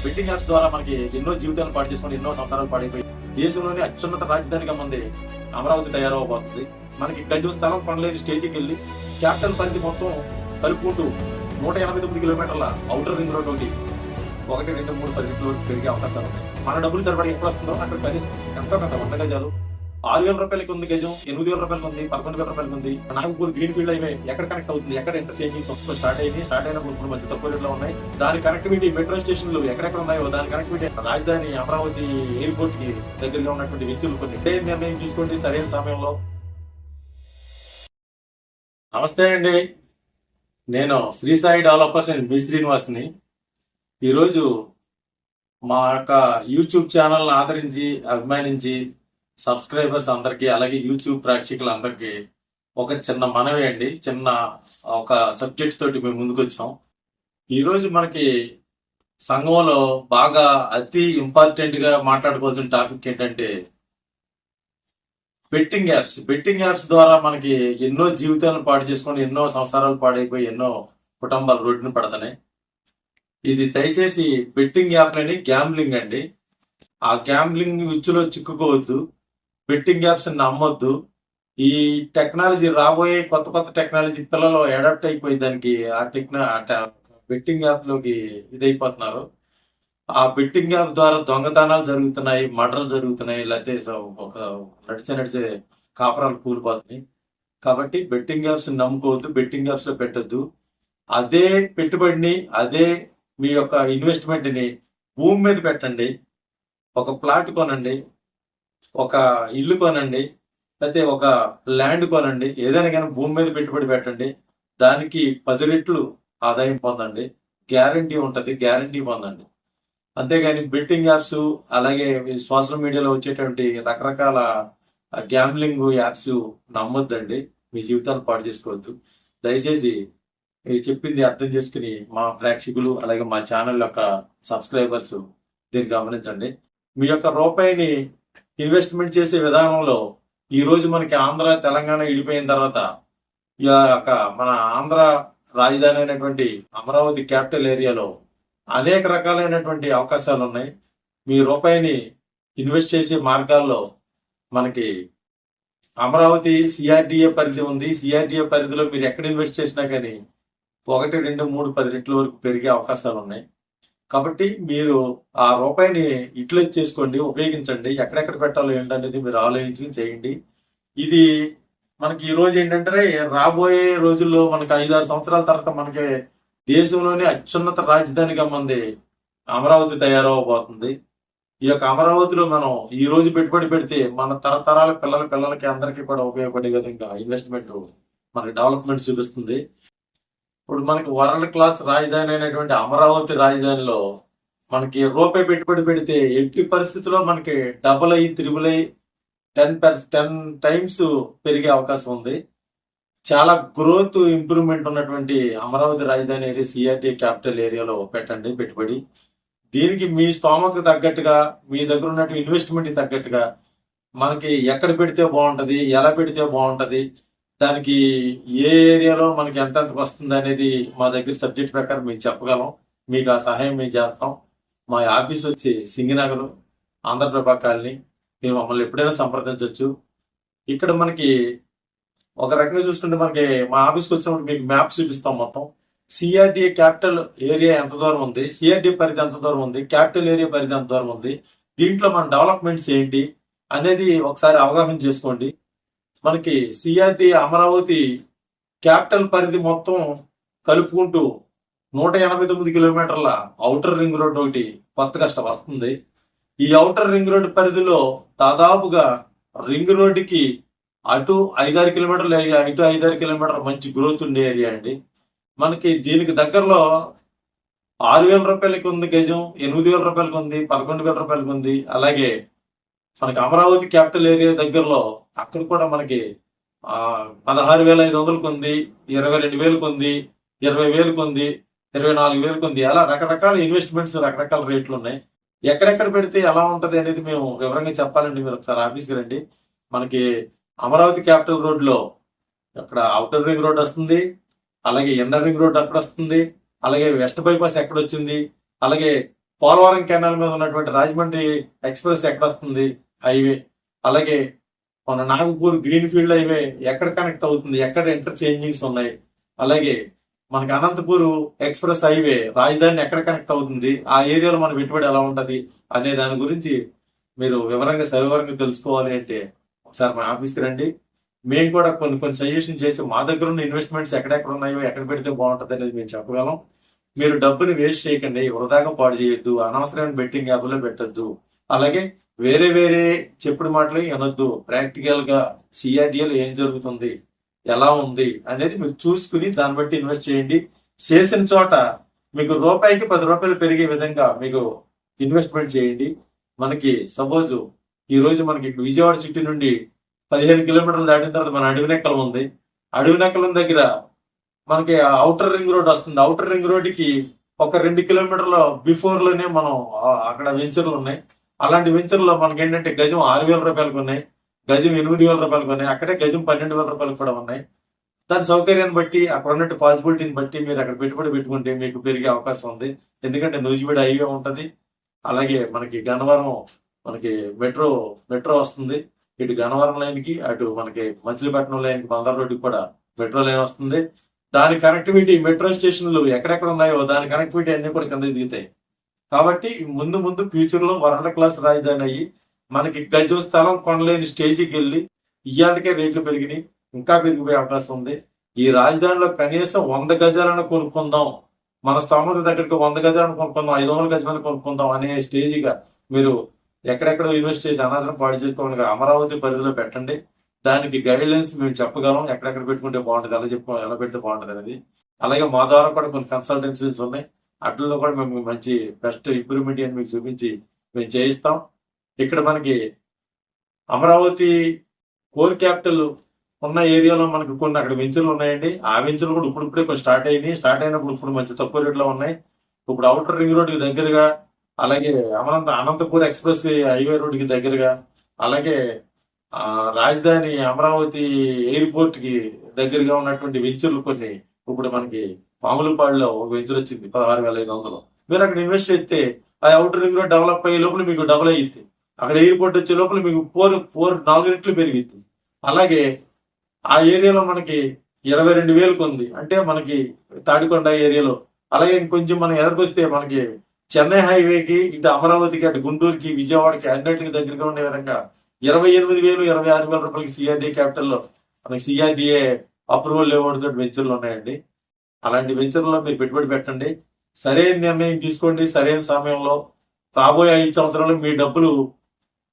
Betting apps ద్వారా మనకి ఎన్నో జీవితాలను పాటు చేసుకుని ఎన్నో సంవత్సరాలు పాడైపోయి దేశంలోని అత్యున్నత రాజధానిగా మంది అమరావతి తయారవబోతుంది. మనకి గజం స్థలం కొనలేని స్టేజీకి వెళ్ళి క్యాపిటల్ పరిధి మొత్తం కలుపుకుంటూ 189 కిలోమీటర్ల ఔటర్ రింగ్ రోడ్ ఒకటి 1, 2, 3, 10 రెట్లు పెరిగే అవకాశాలు ఉన్నాయి. మన డబ్బులు సరిపడి ఎక్కడ వస్తుందో అక్కడ కనీసం ఎంతో కొంత 100 గజాలు 6,000 రూపాయలకి ఉంది గజం, 8,000 రూపాయలకి ఉంది, 11,000 రూపాయలకి ఉంది. నాగపూర్ గ్రీన్ ఫీల్డ్ హైవే ఎక్కడ కనెక్ట్ అవుతుంది, ఎక్కడ ఇంటర్చేంజింగ్ స్టార్ట్ అయినప్పుడు ఇప్పుడు మంచి తక్కువ రేట్లో ఉన్నాయి. దాని కనెక్టివిటీ మెట్రో స్టేషన్లు ఎక్కడెక్కడ ఉన్నాయో దాని కనెక్టివిటీ రాజధాని అమరావతి ఎయిర్పోర్ట్ కి దగ్గరగా ఉన్నటువంటి వెంచులు కొన్ని నిర్ణయం తీసుకోండి సరైన సమయంలో. నమస్తే అండి, నేను శ్రీ సాయి డెవలపర్స్ అండ్ మీ శ్రీనివాస్ని. ఈరోజు మా యొక్క యూట్యూబ్ ఛానల్ ఆదరించి అభిమానించి సబ్స్క్రైబర్స్ అందరికి, అలాగే యూట్యూబ్ ప్రేక్షకులందరికీ ఒక చిన్న మనవి అండి. ఒక సబ్జెక్ట్ తోటి మేము ముందుకు వచ్చాం. ఈరోజు మనకి సంఘంలో బాగా అతి ఇంపార్టెంట్ గా మాట్లాడుకోవాల్సిన టాపిక్ ఏంటంటే బెట్టింగ్ యాప్స్ ద్వారా మనకి ఎన్నో జీవితాలను పాడు చేసుకొని ఎన్నో సంవత్సరాలు పాడైపోయి ఎన్నో కుటుంబాలు రోడ్డును పడతాయి. ఇది దయచేసి బెట్టింగ్ యాప్లని గ్యాంబ్లింగ్ అండి. ఆ గ్యాంబ్లింగ్ ఉచ్చులో చిక్కుకోవద్దు, బెట్టింగ్ యాప్స్ నమ్మొద్దు. ఈ టెక్నాలజీ రాబోయే కొత్త టెక్నాలజీ పిల్లలు అడాప్ట్ అయిపోయి దానికి బెట్టింగ్ యాప్ లోకి ఇదైపోతున్నారు. ఆ బెట్టింగ్ యాప్ ద్వారా దొంగతనాలు జరుగుతున్నాయి, మర్డర్లు జరుగుతున్నాయి, లేకపోతే ఒక నడిచే కాపురాలు కూలిపోతున్నాయి. కాబట్టి బెట్టింగ్ యాప్స్ నమ్ముకోవద్దు, బెట్టింగ్ యాప్స్ లో పెట్టద్దు. అదే పెట్టుబడిని, అదే మీ యొక్క ఇన్వెస్ట్మెంట్ ని భూమి మీద పెట్టండి. ఒక ప్లాట్ కొనండి, ఒక ఇల్లు కొనండి, లేకపోతే ఒక ల్యాండ్ కొనండి. ఏదైనా కానీ భూమి మీద పెట్టుబడి పెట్టండి. దానికి 10 రెట్లు ఆదాయం పొందండి. గ్యారంటీ ఉంటది, గ్యారంటీ పొందండి. అంతేగాని బెట్టింగ్ యాప్స్, అలాగే సోషల్ మీడియాలో వచ్చేటువంటి రకరకాల గ్యాంబ్లింగ్ యాప్స్ నమ్మొద్దండి. మీ జీవితాన్ని పాడు చేసుకోవద్దు. దయచేసి చెప్పింది అర్థం చేసుకుని మా ప్రేక్షకులు, అలాగే మా ఛానల్ యొక్క సబ్స్క్రైబర్స్ దీన్ని గమనించండి. మీ యొక్క రూపాయిని ఇన్వెస్ట్మెంట్ చేసే విధానంలో ఈ రోజు మనకి ఆంధ్ర తెలంగాణ విడిపోయిన తర్వాత ఈ యొక్క మన ఆంధ్ర రాజధాని అయినటువంటి అమరావతి క్యాపిటల్ ఏరియాలో అనేక రకాలైనటువంటి అవకాశాలు ఉన్నాయి. మీ రూపాయిని ఇన్వెస్ట్ చేసే మార్గాల్లో మనకి అమరావతి సిఆర్డిఏ పరిధి ఉంది. సిఆర్డిఏ పరిధిలో మీరు ఎక్కడ ఇన్వెస్ట్ చేసినా కానీ 1, 2, 3, 10 రెట్ల వరకు పెరిగే అవకాశాలు ఉన్నాయి. కాబట్టి మీరు ఆ రూపాయిని యూటిలైజ్ చేసుకోండి, ఉపయోగించండి. ఎక్కడెక్కడ పెట్టాలో ఏంటనేది మీరు ఆలోచించి చేయండి. ఇది మనకి ఈ రోజు ఏంటంటే రాబోయే రోజుల్లో మనకి 5-6 సంవత్సరాల తర్వాత మనకి దేశంలోనే అత్యున్నత రాజధానిగా మంది అమరావతి తయారవబోతుంది. ఈ యొక్క అమరావతిలో మనం ఈ రోజు పెట్టుబడి పెడితే మన తరతరాల పిల్లలకి అందరికీ కూడా ఉపయోగపడే విధంగా ఇన్వెస్ట్మెంట్ మనకి డెవలప్మెంట్ చూపిస్తుంది. ఇప్పుడు మనకి వరల్డ్ క్లాస్ రాజధాని అయినటువంటి అమరావతి రాజధానిలో మనకి రూపాయి పెట్టుబడి పెడితే ఎట్టి పరిస్థితుల్లో మనకి డబుల్ అయ్యి, త్రిబుల్ అయ్యి 10 టైమ్స్ పెరిగే అవకాశం ఉంది. చాలా గ్రోత్ ఇంప్రూవ్మెంట్ ఉన్నటువంటి అమరావతి రాజధాని ఏరియా సిఆర్టీ క్యాపిటల్ ఏరియాలో పెట్టండి పెట్టుబడి. దీనికి మీ స్తోమతకు తగ్గట్టుగా, మీ దగ్గర ఉన్నటువంటి ఇన్వెస్ట్మెంట్ కి తగ్గట్టుగా మనకి ఎక్కడ పెడితే బాగుంటది, ఎలా పెడితే బాగుంటది, దానికి ఏ ఏరియాలో మనకి ఎంత వస్తుంది అనేది మా దగ్గర సబ్జెక్ట్ ప్రకారం మేము చెప్పగలం. మీకు ఆ సహాయం మేము చేస్తాం. మా ఆఫీస్ వచ్చి సింగినగర్, ఆంధ్రప్రభ కాలనీ. మీరు మమ్మల్ని ఎప్పుడైనా సంప్రదించవచ్చు. ఇక్కడ మనకి ఒక రకంగా చూసుకుంటే మనకి మా ఆఫీస్కి వచ్చినప్పుడు మీకు మ్యాప్ చూపిస్తాం. మొత్తం సిఆర్డిఏ క్యాపిటల్ ఏరియా ఎంత దూరం ఉంది, సిఆర్డిఏ పరిధి ఎంత దూరం ఉంది, క్యాపిటల్ ఏరియా పరిధి ఎంత దూరం ఉంది, దీంట్లో మన డెవలప్మెంట్స్ ఏంటి అనేది ఒకసారి అవగాహన చేసుకోండి. మనకి సిఆర్డి అమరావతి క్యాపిటల్ పరిధి మొత్తం కలుపుకుంటూ 189 కిలోమీటర్ల ఔటర్ రింగ్ రోడ్ ఒకటి కొత్తగా వస్తుంది. ఈ ఔటర్ రింగ్ రోడ్ పరిధిలో దాదాపుగా రింగ్ రోడ్డుకి అటు 5-6 కిలోమీటర్ల ఏరియా, ఇటు 5-6 కిలోమీటర్ల మంచి గ్రోత్ ఉండే ఏరియా అండి. మనకి దీనికి దగ్గరలో 6,000 రూపాయలకి ఉంది గజం, 8,000 రూపాయలకి ఉంది, 11,000 రూపాయలకి ఉంది. అలాగే మనకి అమరావతి క్యాపిటల్ ఏరియా దగ్గరలో అక్కడ కూడా మనకి 16,500కు ఉంది, 22,000కు ఉంది, 20,000కు ఉంది, 24,000కు ఉంది. అలా రకరకాల ఇన్వెస్ట్మెంట్స్, రకరకాల రేట్లు ఉన్నాయి. ఎక్కడెక్కడ పెడితే ఎలా ఉంటది అనేది మేము వివరంగా చెప్పాలండి. మీరు ఒకసారి ఆఫీస్కి రండి. మనకి అమరావతి క్యాపిటల్ రోడ్ లో అక్కడ అవుటర్ రింగ్ రోడ్ వస్తుంది, అలాగే ఇన్నర్ రింగ్ రోడ్ అక్కడ వస్తుంది, అలాగే వెస్ట్ బైపాస్ ఎక్కడ వచ్చింది, అలాగే పోలవరం కెనాల్ మీద ఉన్నటువంటి రాజమండ్రి ఎక్స్ప్రెస్ ఎక్కడ వస్తుంది హైవే, అలాగే మన నాగపూర్ గ్రీన్ ఫీల్డ్ హైవే ఎక్కడ కనెక్ట్ అవుతుంది, ఎక్కడ ఇంటర్చేంజింగ్స్ ఉన్నాయి, అలాగే మనకి అనంతపూర్ ఎక్స్ప్రెస్ హైవే రాజధాని ఎక్కడ కనెక్ట్ అవుతుంది, ఆ ఏరియాలో మన పెట్టుబడి ఎలా ఉంటది అనే దాని గురించి మీరు వివరంగా సవివరంగా తెలుసుకోవాలి అంటే ఒకసారి మా ఆఫీస్కి రండి. మేము కూడా కొన్ని కొన్ని సజెషన్ చేసి మా దగ్గర ఉన్న ఇన్వెస్ట్మెంట్స్ ఎక్కడెక్కడ ఉన్నాయో ఎక్కడ పెడితే బాగుంటుంది అనేది మేము చెప్పగలం. మీరు డబ్బుని వేస్ట్ చేయకండి, వృధాగా పాడు చేయొద్దు, అనవసరమైన బెట్టింగ్ యాప్లో పెట్టొద్దు, అలాగే వేరే వేరే చెప్పుడు మాటలు వినొద్దు. ప్రాక్టికల్ గా సిఆర్డిఎల్ ఏం జరుగుతుంది, ఎలా ఉంది అనేది మీరు చూసుకుని దాన్ని బట్టి ఇన్వెస్ట్ చేయండి. చేసిన చోట మీకు రూపాయికి 10 రూపాయలు పెరిగే విధంగా మీకు ఇన్వెస్ట్మెంట్ చేయండి. మనకి సపోజ్ ఈ రోజు మనకి విజయవాడ సిటీ నుండి 15 కిలోమీటర్లు దాటిన తర్వాత మన అడవినెక్కలం ఉంది. అడవినెక్కలం దగ్గర మనకి అవుటర్ రింగ్ రోడ్ వస్తుంది. అవుటర్ రింగ్ రోడ్ కి ఒక 2 కిలోమీటర్ల బిఫోర్ లోనే మనం అక్కడ వెంచర్లు ఉన్నాయి. అలాంటి వెంచర్లో మనకి ఏంటంటే గజం 6,000 రూపాయలకు ఉన్నాయి, గజం 8,000 రూపాయలకు ఉన్నాయి, అక్కడే గజం 12,000 రూపాయలకు కూడా ఉన్నాయి. దాని సౌకర్యాన్ని బట్టి అక్కడ ఉన్నట్టు పాసిబిలిటీని బట్టి మీరు అక్కడ పెట్టుబడి పెట్టుకుంటే మీకు పెరిగే అవకాశం ఉంది. ఎందుకంటే నూజివీడు హైవే ఉంటది, అలాగే మనకి గన్నవరం మనకి మెట్రో వస్తుంది. ఇటు గన్నవరం లైన్ కి అటు మనకి మచిలీపట్నం లైన్ కి బందర్ రోడ్డుకి కూడా మెట్రో లైన్ వస్తుంది. దాని కనెక్టివిటీ మెట్రో స్టేషన్లు ఎక్కడెక్కడ ఉన్నాయో దాని కనెక్టివిటీ అన్ని కూడా కింద దిగుతాయి. కాబట్టి ముందు ఫ్యూచర్ లో వరల్డ్ క్లాస్ రాజధాని అయ్యి మనకి గజం స్థలం కొనలేని స్టేజీకి వెళ్ళి ఇయ్యాలకే రేట్లు పెరిగినాయి, ఇంకా పెరిగిపోయే అవకాశం ఉంది. ఈ రాజధానిలో కనీసం 100 గజాలను కొనుక్కుందాం, మన స్తోమత దగ్గరికి 100 గజాలను కొనుక్కుందాం, 500 గజాలను కొనుక్కుందాం అనే స్టేజీగా మీరు ఎక్కడెక్కడ ఇన్వెస్ట్ చేసి అనవసరం పాడు చేసుకోవాలి. అమరావతి పరిధిలో పెట్టండి. దానికి గైడ్లైన్స్ మేము చెప్పగలం, ఎక్కడెక్కడ పెట్టుకుంటే బాగుంటుంది, ఎలా పెడితే బాగుంటుంది అనేది. అలాగే మా ద్వారా కూడా కొన్ని కన్సల్టెన్సీస్ ఉన్నాయి, అట్లలో కూడా మేము మంచి బెస్ట్ ఇంప్రూవ్మెంట్ అని మీకు చూపించి మేము చేయిస్తాం. ఇక్కడ మనకి అమరావతి కోర్ క్యాపిటల్ ఉన్న ఏరియాలో మనకి కొన్ని అక్కడ వెంచర్లు ఉన్నాయండి. ఆ వెంచర్లు కూడా ఇప్పుడిప్పుడే కొంచెం స్టార్ట్ అయినప్పుడు ఇప్పుడు మంచి తక్కువ రేట్లో ఉన్నాయి. ఇప్పుడు అవుటర్ రింగ్ రోడ్డుకి దగ్గరగా, అలాగే అనంతపూర్ ఎక్స్ప్రెస్ హైవే రోడ్డుకి దగ్గరగా, అలాగే రాజధాని అమరావతి ఎయిర్పోర్ట్ కి దగ్గరగా ఉన్నటువంటి వెంచర్లు కొన్ని ఇప్పుడు మనకి మామూలుపాడులో ఒక వెంచర్ వచ్చింది 16,500. మీరు అక్కడ ఇన్వెస్ట్ చేస్తే ఆ అవుటర్ రింగ్ రోడ్ డెవలప్ అయ్యే లోపల మీకు డబుల్ అయ్యింది, అక్కడ ఎయిర్పోర్ట్ వచ్చే లోపల మీకు 4 రెట్లు పెరిగింది. అలాగే ఆ ఏరియాలో మనకి 22,000 ఉంది అంటే మనకి తాడికొండ ఏరియాలో. అలాగే ఇంకొంచెం మనం ఎదరికొస్తే మనకి చెన్నై హైవేకి, ఇటు అమరావతికి, అటు గుంటూరుకి, విజయవాడకి అన్నిటికి దగ్గరగా ఉండే విధంగా 28,000 26,000 రూపాయలకి సిఆర్డీఏ క్యాపిటల్లో మనకి సిఆర్డీఏ అప్రూవల్ లేవడంతో వెంచర్లు ఉన్నాయండి. అలాంటి వెంచర్లో మీరు పెట్టుబడి పెట్టండి, సరైన నిర్ణయం తీసుకోండి. సరైన సమయంలో రాబోయే 5 సంవత్సరాలు మీ డబ్బులు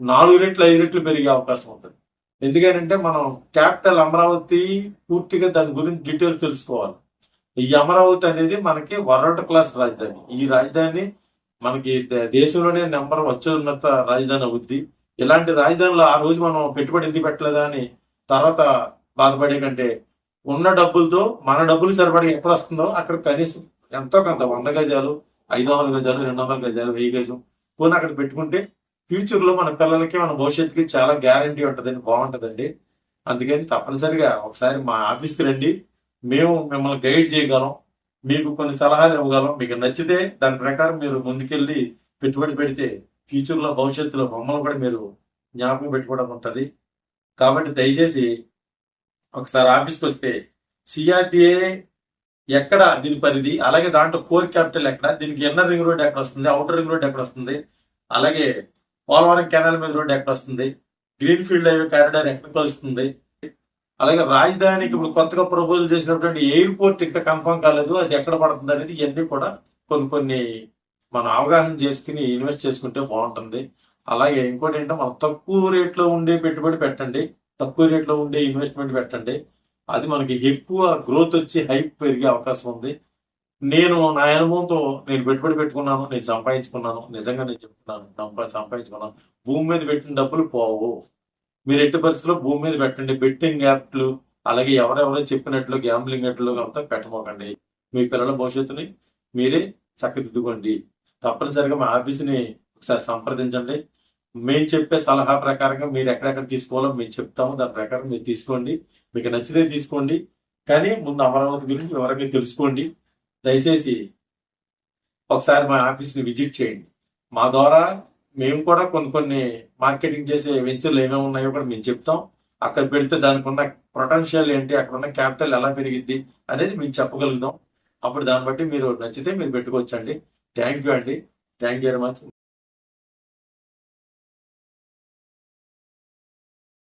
4 రెట్లు 5 రెట్లు పెరిగే అవకాశం ఉంటుంది. ఎందుకంటే మనం క్యాపిటల్ అమరావతి పూర్తిగా దాని గురించి డీటెయిల్స్ తెలుసుకోవాలి. ఈ అమరావతి అనేది మనకి వరల్డ్ క్లాస్ రాజధాని. ఈ రాజధాని మనకి దేశంలోనే అత్యున్నత రాజధాని అవుద్ది. ఇలాంటి రాజధానిలో ఆ రోజు మనం పెట్టుబడి ఎందుకు పెట్టలేదా అని తర్వాత బాధపడే కంటే ఉన్న డబ్బులతో మన డబ్బులు సరిపడి ఎక్కడ వస్తుందో అక్కడ కనీసం ఎంతో కొంత 100 గజాలు, 500 గజాలు, 200 గజాలు, 1000 గజం పోనీ అక్కడ పెట్టుకుంటే ఫ్యూచర్ లో మన పిల్లలకి మన భవిష్యత్తుకి చాలా గ్యారంటీ ఉంటుందని బాగుంటుందండి. అందుకని తప్పనిసరిగా ఒకసారి మా ఆఫీస్కి రండి, మేము మిమ్మల్ని గైడ్ చేయగలం, మీకు కొన్ని సలహాలు ఇవ్వగలం. మీకు నచ్చితే దాని ప్రకారం మీరు ముందుకెళ్ళి పెట్టుబడి పెడితే ఫ్యూచర్ లో భవిష్యత్తులో మమ్మల్ని కూడా మీరు జ్ఞాపకం పెట్టుకోవడం ఉంటుంది. కాబట్టి దయచేసి ఒకసారి ఆఫీస్కి వస్తే సిఆర్డిఏ ఎక్కడ దీని పరిధి, అలాగే దాంట్లో కోర్ క్యాపిటల్ ఎక్కడ, దీనికి ఇన్నర్ రింగ్ రోడ్ ఎక్కడ వస్తుంది, అవుటర్ రింగ్ రోడ్ ఎక్కడ వస్తుంది, అలాగే పోలవరం కెనాల్ మీద రోడ్ ఎక్కడ వస్తుంది, గ్రీన్ ఫీల్డ్ హైవే కారిడార్ ఎక్కడ కలుస్తుంది, అలాగే రాజధానికి ఇప్పుడు కొత్తగా ప్రపోజల్ చేసినటువంటి ఎయిర్పోర్ట్ ఇంకా కన్ఫర్మ్ కాలేదు, అది ఎక్కడ పడుతుంది అనేది ఇవన్నీ కూడా కొన్ని మనం అవగాహన చేసుకుని ఇన్వెస్ట్ చేసుకుంటే బాగుంటుంది. అలాగే ఇంకోటి ఏంటంటే మనం తక్కువ రేట్లో ఉండే పెట్టుబడి పెట్టండి, తక్కువ రేట్లో ఉండే ఇన్వెస్ట్మెంట్ పెట్టండి. అది మనకి ఎక్కువ గ్రోత్ వచ్చి హైప్ పెరిగే అవకాశం ఉంది. నేను నా అనుభవంతో నేను పెట్టుబడి పెట్టుకున్నాను, నేను సంపాదించుకున్నాను, నిజంగా నేను చెప్తున్నాను, సంపాదించుకున్నాను. భూమి మీద పెట్టిన డబ్బులు పోవు. మీరు ఎట్టి పరిస్థితుల్లో భూమి మీద పెట్టండి. బెట్టింగ్ యాప్లు, అలాగే ఎవరెవరో చెప్పినట్లు గ్యాంబ్లింగ్ యాప్లు అంతా పెట్టమోకండి. మీ పిల్లల భవిష్యత్తుని మీరే చక్కదిద్దుకోండి. తప్పనిసరిగా మా ఆఫీస్ని ఒకసారి సంప్రదించండి. మేము చెప్పే సలహా ప్రకారంగా మీరు ఎక్కడెక్కడ తీసుకోవాలో మేము చెప్తాము, దాని ప్రకారం మీరు తీసుకోండి. మీకు నచ్చితే తీసుకోండి, కానీ ముందు అమరావతి గురించి వివరంగా తెలుసుకోండి. దయచేసి ఒకసారి మా ఆఫీస్ని విజిట్ చేయండి. మా ద్వారా మేము కూడా కొన్ని మార్కెటింగ్ చేసే వెంచర్లు ఏమేమి ఉన్నాయో కూడా మేము చెప్తాం. అక్కడ పెడితే దానికి ఉన్న పొటెన్షియల్ ఏంటి, అక్కడ ఉన్న క్యాపిటల్ ఎలా పెరిగిద్ది అనేది మీకు చెప్పగలుగుతాం. అప్పుడు దాన్ని బట్టి మీరు నచ్చితే మీరు పెట్టుకోవచ్చండి. థ్యాంక్ యూ అండి. Thank you very much.